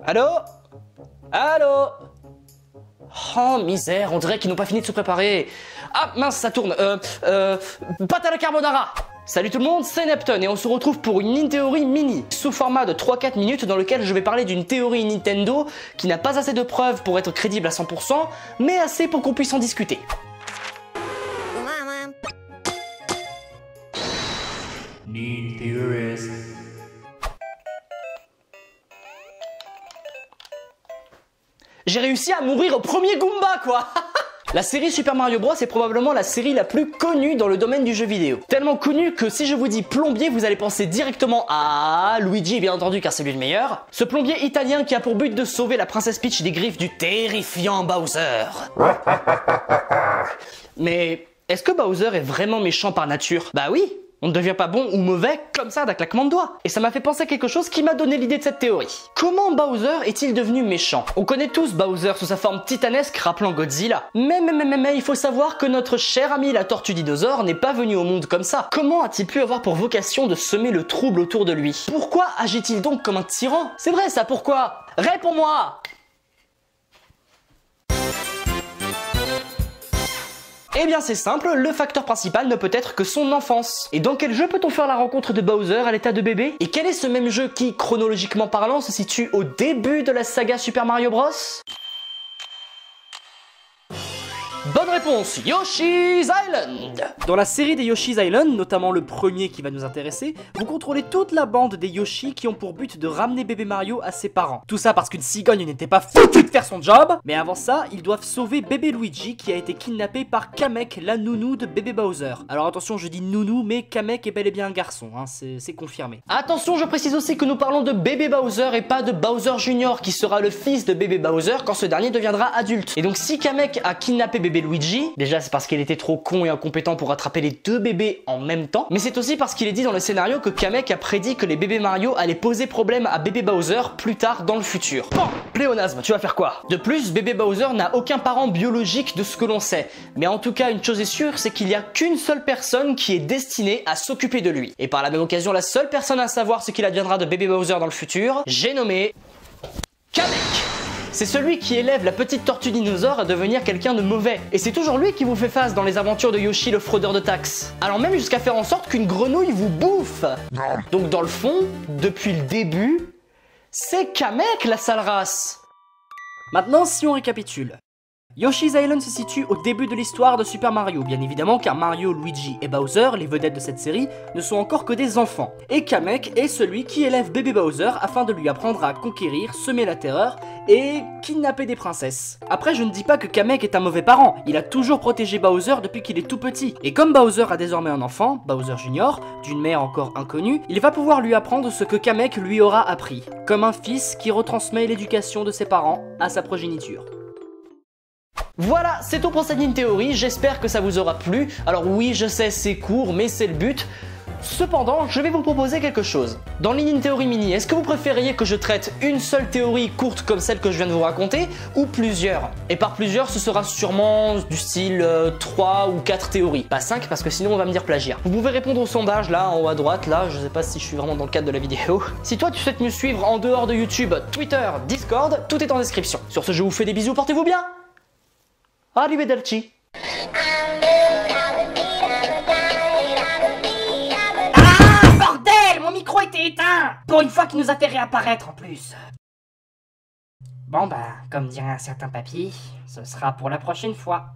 Allô? Allô? Oh misère, on dirait qu'ils n'ont pas fini de se préparer. Ah mince, ça tourne. Pâte à la carbonara. Salut tout le monde, c'est Neptune et on se retrouve pour une in-théorie mini, sous format de 3-4 minutes dans lequel je vais parler d'une théorie Nintendo qui n'a pas assez de preuves pour être crédible à 100%, mais assez pour qu'on puisse en discuter. J'ai réussi à mourir au premier Goomba quoi. La série Super Mario Bros est probablement la série la plus connue dans le domaine du jeu vidéo. Tellement connue que si je vous dis plombier, vous allez penser directement à Luigi, bien entendu, car c'est lui le meilleur. Ce plombier italien qui a pour but de sauver la princesse Peach des griffes du terrifiant Bowser. Mais est-ce que Bowser est vraiment méchant par nature? Bah oui, on ne devient pas bon ou mauvais comme ça d'un claquement de doigts. Et ça m'a fait penser à quelque chose qui m'a donné l'idée de cette théorie. Comment Bowser est-il devenu méchant? On connaît tous Bowser sous sa forme titanesque rappelant Godzilla. Mais il faut savoir que notre cher ami la tortue dinosaure n'est pas venu au monde comme ça. Comment a-t-il pu avoir pour vocation de semer le trouble autour de lui? Pourquoi agit-il donc comme un tyran? C'est vrai ça, pourquoi? Réponds-moi! Eh bien c'est simple, le facteur principal ne peut être que son enfance. Et dans quel jeu peut-on faire la rencontre de Bowser à l'état de bébé? Et quel est ce même jeu qui, chronologiquement parlant, se situe au début de la saga Super Mario Bros? Bonne réponse, Yoshi's Island! Dans la série des Yoshi's Island, notamment le premier qui va nous intéresser, vous contrôlez toute la bande des Yoshi qui ont pour but de ramener bébé Mario à ses parents. Tout ça parce qu'une cigogne n'était pas foutue de faire son job, mais avant ça, ils doivent sauver bébé Luigi qui a été kidnappé par Kamek, la nounou de bébé Bowser. Alors attention, je dis nounou, mais Kamek est bel et bien un garçon, hein, c'est confirmé. Attention, je précise aussi que nous parlons de bébé Bowser et pas de Bowser Junior qui sera le fils de bébé Bowser quand ce dernier deviendra adulte. Et donc si Kamek a kidnappé bébé Luigi, déjà c'est parce qu'il était trop con et incompétent pour attraper les deux bébés en même temps, mais c'est aussi parce qu'il est dit dans le scénario que Kamek a prédit que les bébés Mario allaient poser problème à bébé Bowser plus tard dans le futur. Bon, pléonasme, tu vas faire quoi? De plus, bébé Bowser n'a aucun parent biologique de ce que l'on sait, mais en tout cas une chose est sûre, c'est qu'il y a qu'une seule personne qui est destinée à s'occuper de lui. Et par la même occasion, la seule personne à savoir ce qu'il adviendra de bébé Bowser dans le futur, j'ai nommé Kamek. C'est celui qui élève la petite tortue dinosaure à devenir quelqu'un de mauvais. Et c'est toujours lui qui vous fait face dans les aventures de Yoshi le fraudeur de taxes. Allant même jusqu'à faire en sorte qu'une grenouille vous bouffe. Donc dans le fond, depuis le début, c'est Kamek la sale race. Maintenant, si on récapitule. Yoshi's Island se situe au début de l'histoire de Super Mario, bien évidemment car Mario, Luigi et Bowser, les vedettes de cette série, ne sont encore que des enfants. Et Kamek est celui qui élève bébé Bowser afin de lui apprendre à conquérir, semer la terreur et kidnapper des princesses. Après, je ne dis pas que Kamek est un mauvais parent, il a toujours protégé Bowser depuis qu'il est tout petit. Et comme Bowser a désormais un enfant, Bowser Junior, d'une mère encore inconnue, il va pouvoir lui apprendre ce que Kamek lui aura appris, comme un fils qui retransmet l'éducation de ses parents à sa progéniture. Voilà, c'est tout pour cette in-théorie, j'espère que ça vous aura plu. Alors oui, je sais, c'est court, mais c'est le but. Cependant, je vais vous proposer quelque chose. Dans l'in-théorie mini, est-ce que vous préfériez que je traite une seule théorie courte comme celle que je viens de vous raconter, ou plusieurs? Et par plusieurs, ce sera sûrement du style 3 ou 4 théories. Pas 5, parce que sinon on va me dire plagiat. Vous pouvez répondre au sondage, là, en haut à droite, là, je sais pas si je suis vraiment dans le cadre de la vidéo. Si toi tu souhaites me suivre en dehors de YouTube, Twitter, Discord, tout est en description. Sur ce, je vous fais des bisous, portez-vous bien! Arrivederci. Ah, bordel! Mon micro était éteint! Pour une fois qu'il nous a fait réapparaître en plus. Bon bah, comme dirait un certain papy, ce sera pour la prochaine fois.